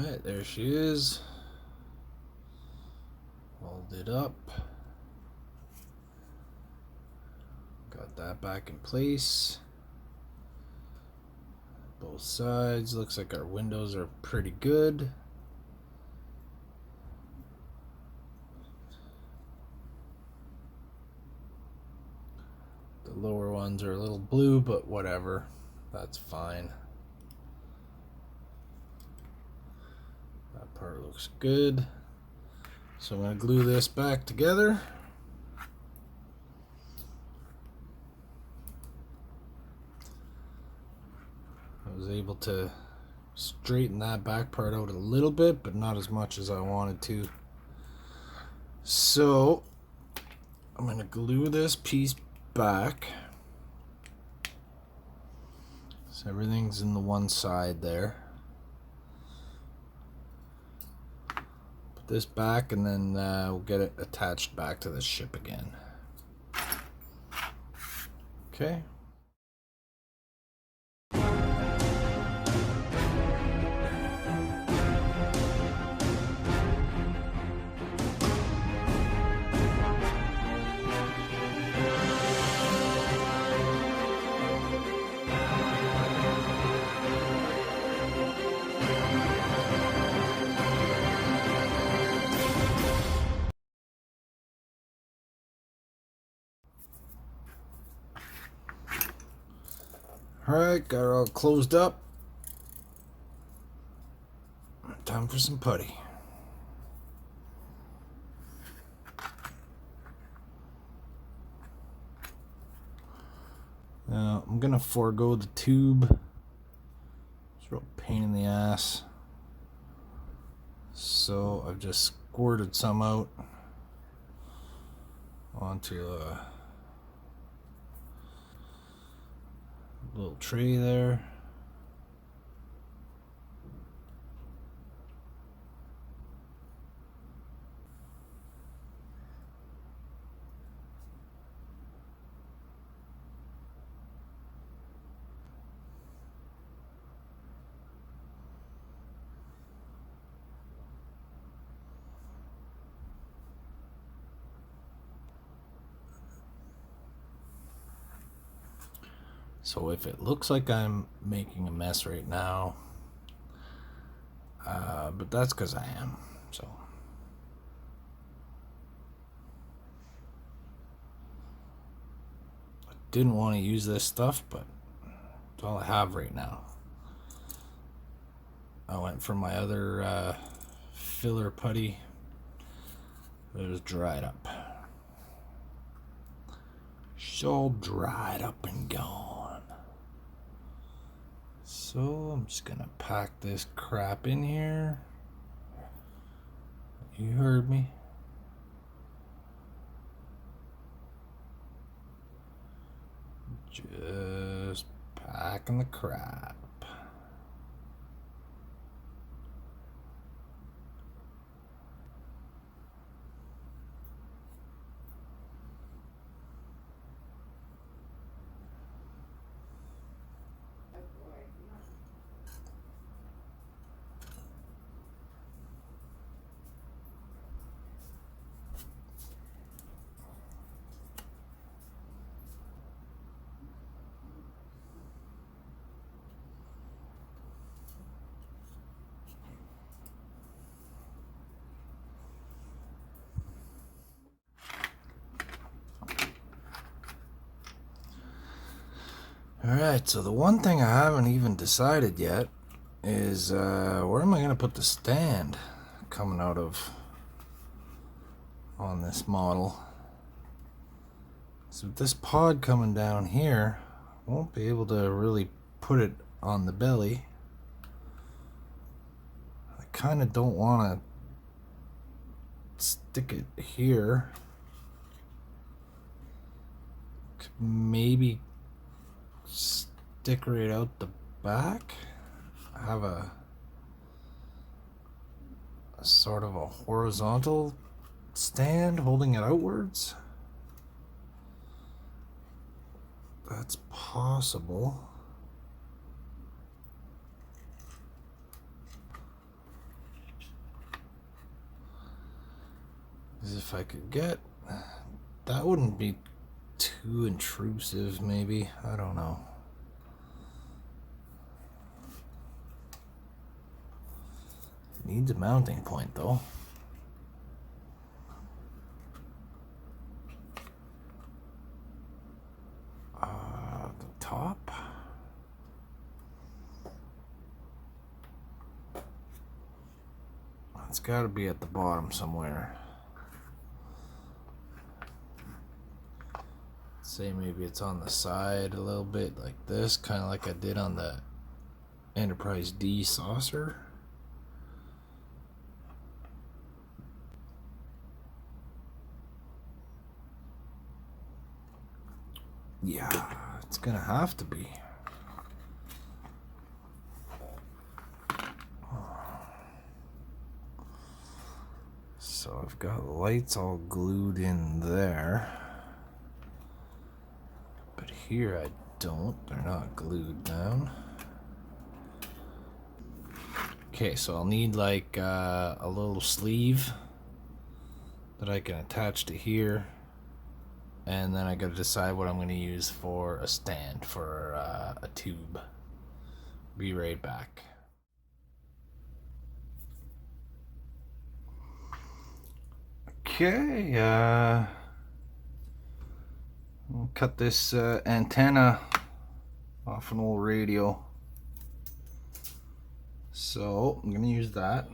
Alright, there she is. Welded up. Got that back in place. Both sides. Looks like our windows are pretty good. The lower ones are a little blue, but whatever. That's fine. That part looks good. So I'm going to glue this back together. I was able to straighten that back part out a little bit, but not as much as I wanted to. So I'm going to glue this piece back. So everything's in the one side there. Put this back and then we'll get it attached back to the ship again. Okay. Alright, got it all closed up. Time for some putty. Now, I'm gonna forego the tube. It's a real pain in the ass. So I've just squirted some out onto a little tray there. So if it looks like I'm making a mess right now, but that's because I am. So I didn't want to use this stuff, but it's all I have right now. I went for my other filler putty. It was dried up. It's all dried up and gone. So I'm just gonna pack this crap in here. You heard me. Just packing the crap. Alright, so the one thing I haven't even decided yet is where am I going to put the stand coming out of on this model. So with this pod coming down here, I won't be able to really put it on the belly. I kind of don't want to stick it here. Could maybe stick right out the back. I have a sort of a horizontal stand holding it outwards. That's possible. is if I could get, that wouldn't be too intrusive, maybe. I don't know. It needs a mounting point though. The top. It's got to be at the bottom somewhere. Say maybe it's on the side a little bit like this, kind of like I did on the Enterprise D saucer. Yeah, it's gonna have to be. So I've got lights all glued in there. But here I don't, they're not glued down. Okay, so I'll need like a little sleeve that I can attach to here. And then I gotta decide what I'm gonna use for a stand for a tube. Be right back. Okay, I'll cut this antenna off an old radio. So I'm gonna use that.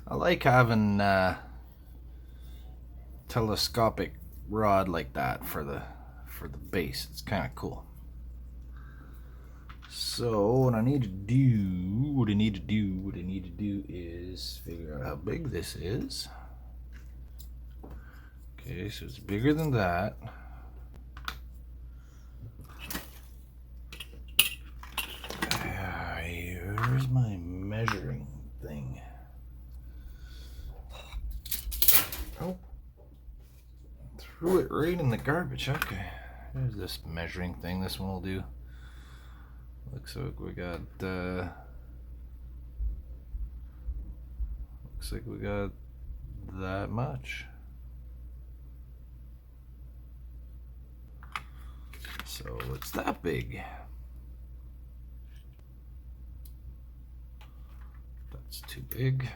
I like having telescopic rod like that for the base. It's kind of cool. So what I need to do is figure out how big this is. Okay, so it's bigger than that. Here's my measuring thing. Oh, threw it right in the garbage. Okay, here's this measuring thing. This one will do. Looks like we got that much. So it's that big. That's too big.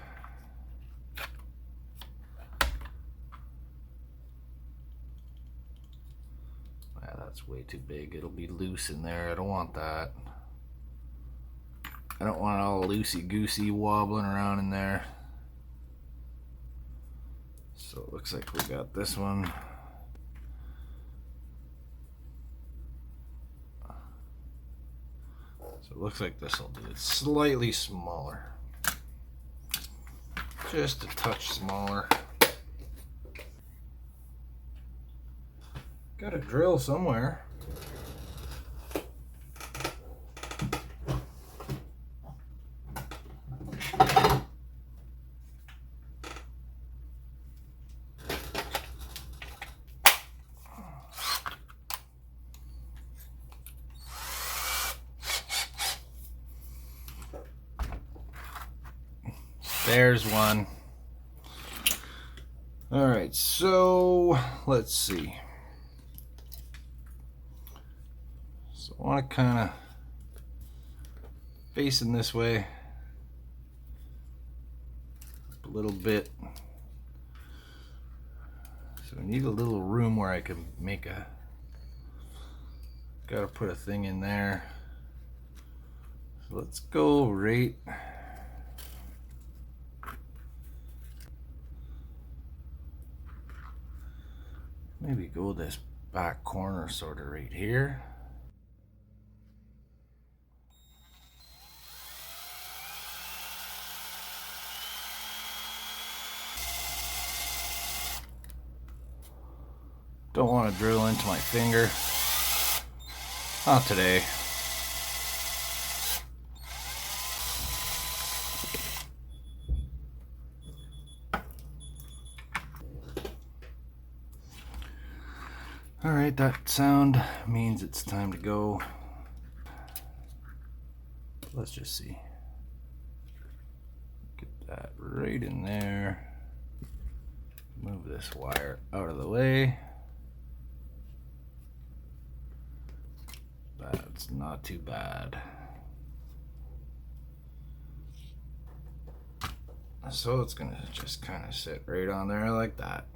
Yeah, that's way too big. It'll be loose in there. I don't want that. I don't want it all loosey-goosey wobbling around in there. So it looks like we got this one. So it looks like this will do. It's slightly smaller. Just a touch smaller. Got a drill somewhere. There's one. All right, so let's see. So I want to kind of facing this way a little bit. So I need a little room where I can make a, gotta put a thing in there. So let's go right. Maybe go this back corner sort of right here. Don't want to drill into my finger. Not today. Alright, that sound means it's time to go. Let's just see. Get that right in there. Move this wire out of the way. That's not too bad. So it's gonna just kind of sit right on there like that.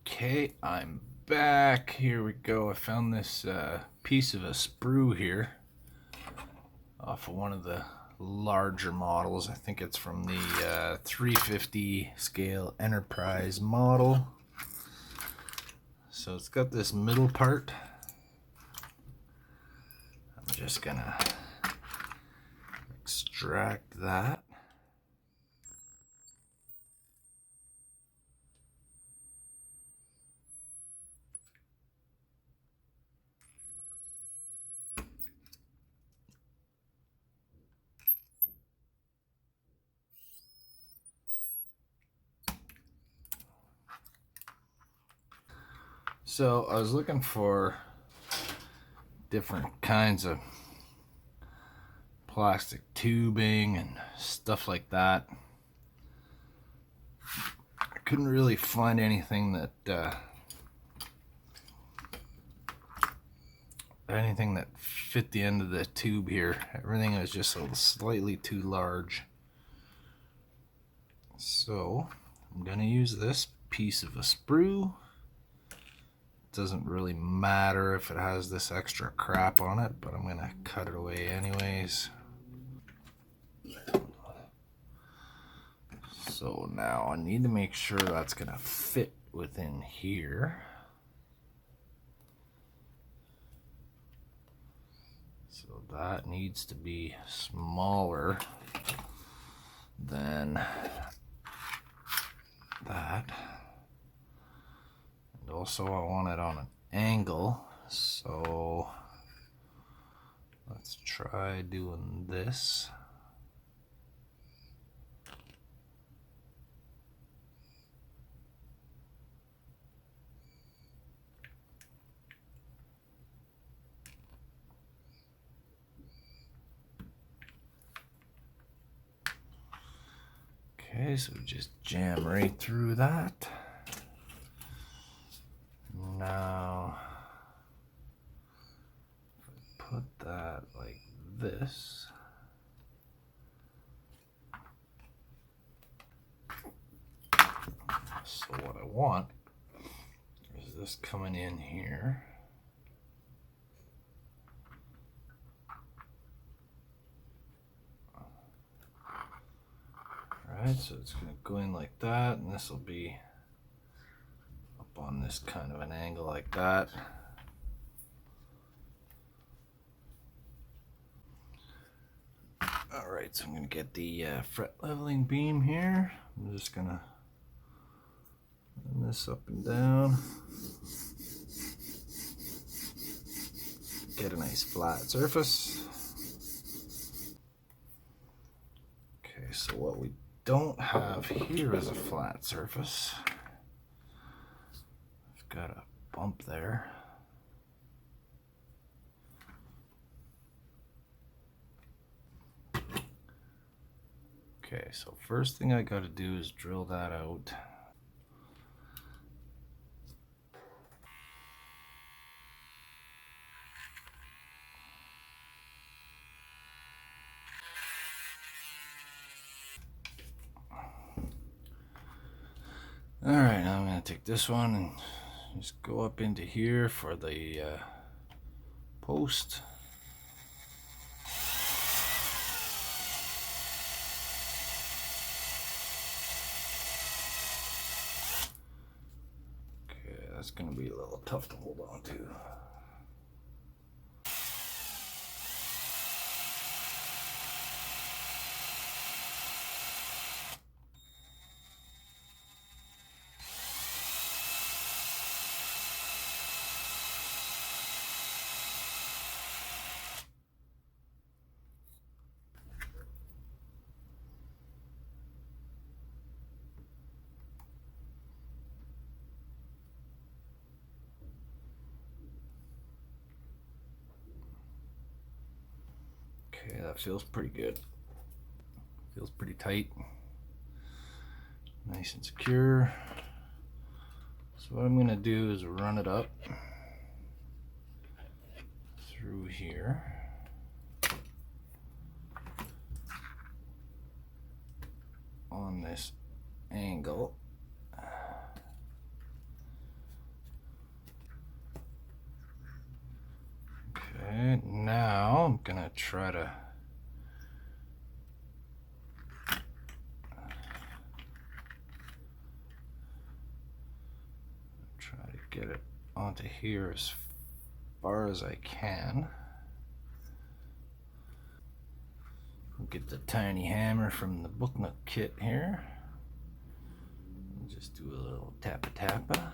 Okay, I'm back. Here we go. I found this piece of a sprue here off of one of the larger models. I think it's from the 350 scale Enterprise model. So it's got this middle part. I'm just gonna extract that. So I was looking for different kinds of plastic tubing and stuff like that. I couldn't really find anything that fit the end of the tube here. Everything was just slightly too large. So I'm gonna use this piece of a sprue. Doesn't really matter if it has this extra crap on it, but I'm gonna cut it away anyways. So now I need to make sure that's gonna fit within here. So that needs to be smaller than that. And also I want it on an angle, so let's try doing this. Okay, so just jam right through that. Now, put that like this. So what I want is this coming in here. Alright, so it's going to go in like that, and this will be up on this kind of an angle like that. Alright, so I'm going to get the fret leveling beam here. I'm just going to run this up and down. Get a nice flat surface. Okay, so what we don't have here is a flat surface. I've got a bump there. Okay, so first thing I got to do is drill that out. Alright, now I'm going to take this one and just go up into here for the post. Okay, that's going to be a little tough to hold on to. Okay, that feels pretty good. Feels pretty tight. Nice and secure. So what I'm going to do is run it up through here. On this angle. Okay, now I'm going to try to get it onto here as far as I can. We'll get the tiny hammer from the book nook kit here. And just do a little tappa tappa.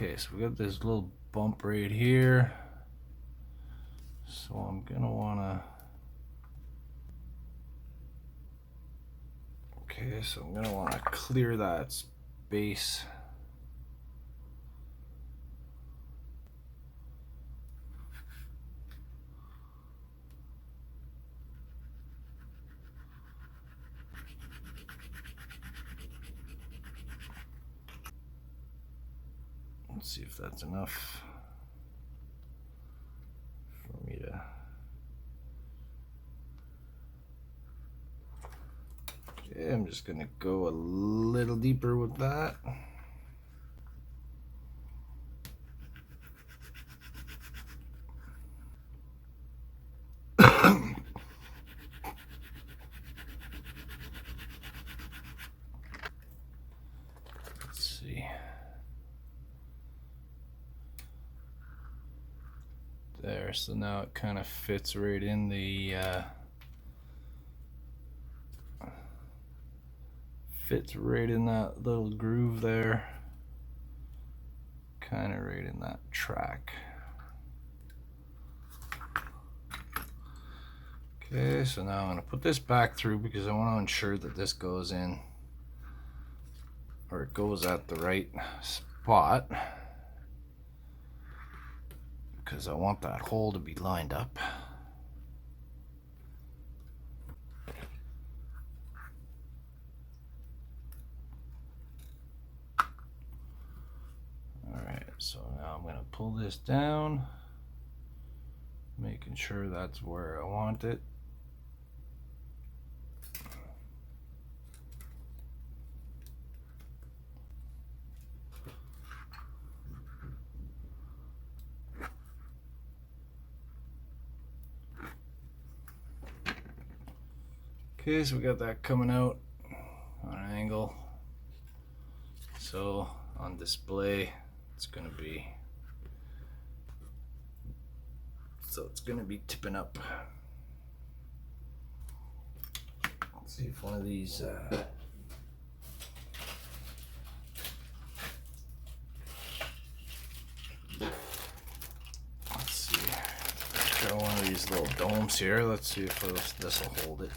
Okay, so we got this little bump right here. So I'm gonna wanna, okay, so I'm gonna wanna clear that space. Let's see if that's enough for me to. Okay, I'm just gonna go a little deeper with that. Let's see. There, so now it kind of fits right in the fits right in that little groove there, kind of right in that track. Okay, so now I'm going to put this back through because I want to ensure that this goes in, or it goes at the right spot, because I want that hole to be lined up. Alright, so now I'm going to pull this down, making sure that's where I want it. Okay, so we got that coming out on an angle. So on display, it's gonna be tipping up. Let's see if one of these let's see. Got one of these little domes here. Let's see if this will hold it.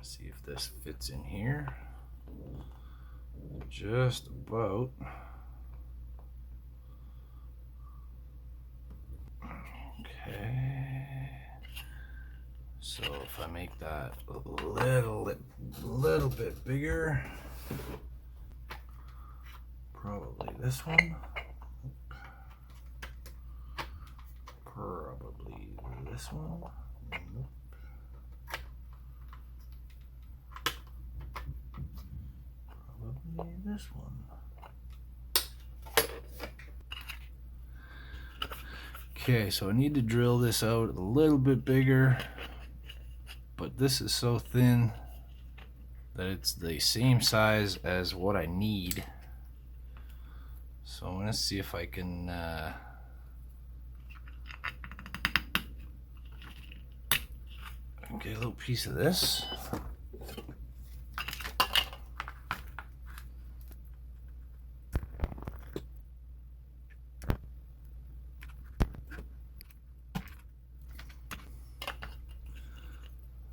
See if this fits in here. Just about. Okay. So if I make that a little bit bigger, probably this one. Probably this one. Nope. Probably this one. Okay, so I need to drill this out a little bit bigger, but this is so thin that it's the same size as what I need. So I'm gonna see if I can get a little piece of this.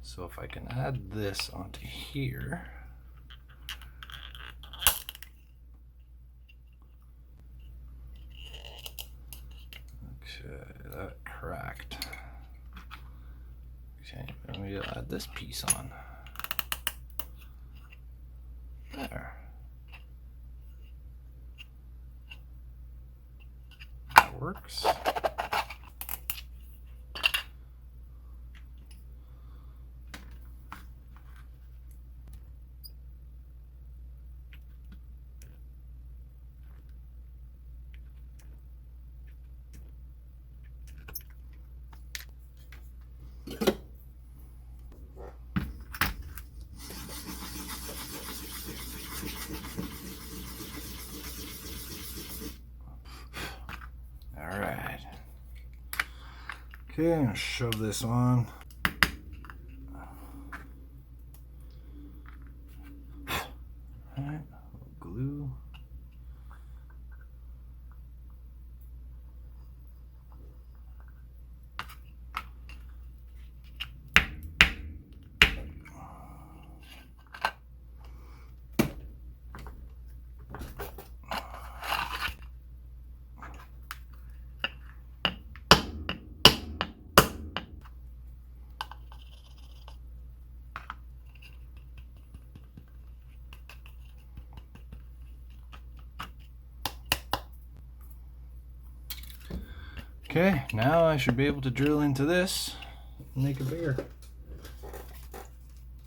So if I can add this onto here. Okay, that cracked. Okay, let me add this piece on. There. That works. Alright. Okay, I'm gonna shove this on. Alright, glue. Okay, now I should be able to drill into this and make it bigger.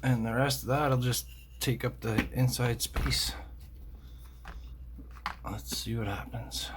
And the rest of that will just take up the inside space. Let's see what happens.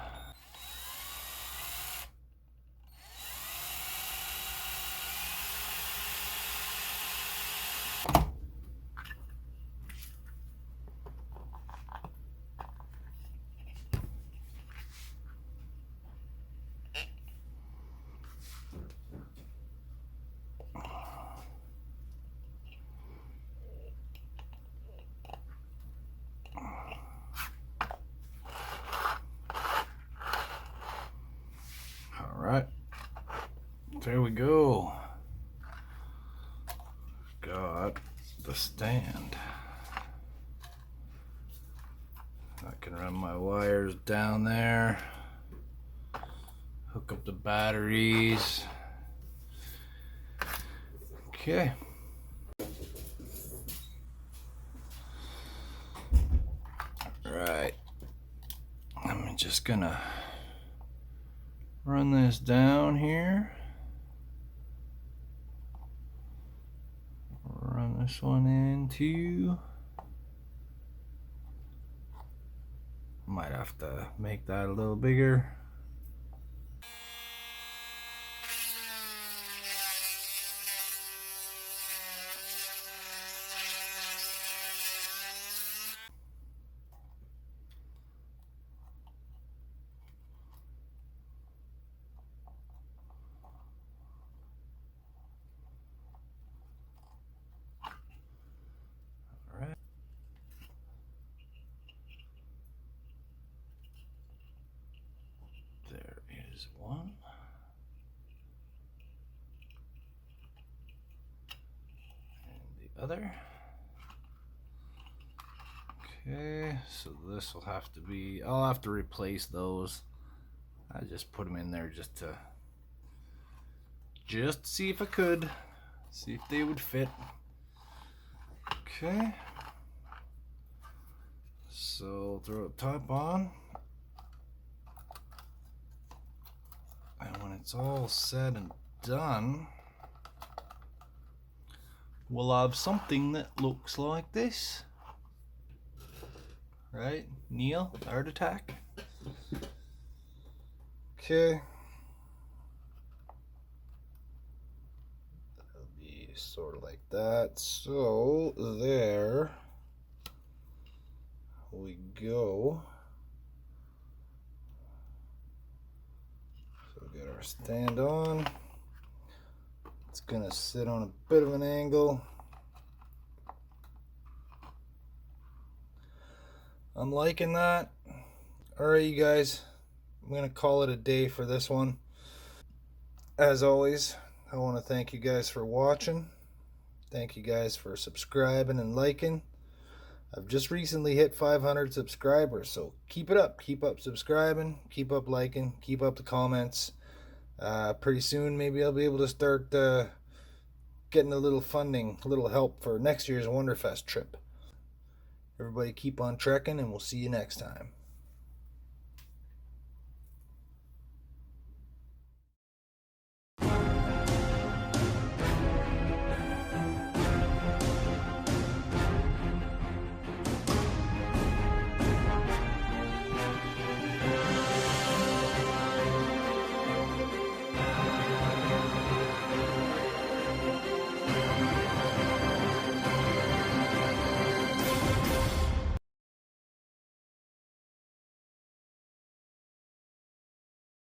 Alright, there we go. Got the stand. I can run my wires down there, hook up the batteries. Okay. Right. I'm just gonna run this down here. Run this one in too. Might have to make that a little bigger. All right. There is one. And the other. Okay, so this will have to be, I'll have to replace those. I just put them in there just to see if I could, see if they would fit. Okay, so throw the top on, and when it's all said and done, we'll have something that looks like this. Right, Neil? Art Attack? Okay. That'll be sort of like that. So, there we go. our stand on. It's gonna sit on a bit of an angle. I'm liking that. Alright, you guys, I'm gonna call it a day for this one. As always, I want to thank you guys for watching. Thank you guys for subscribing and liking. I've just recently hit 500 subscribers, so keep it up. Keep up subscribing, keep up liking, keep up the comments. Pretty soon, maybe I'll be able to start getting a little funding, a little help for next year's Wonderfest trip. Everybody keep on trekking, and we'll see you next time.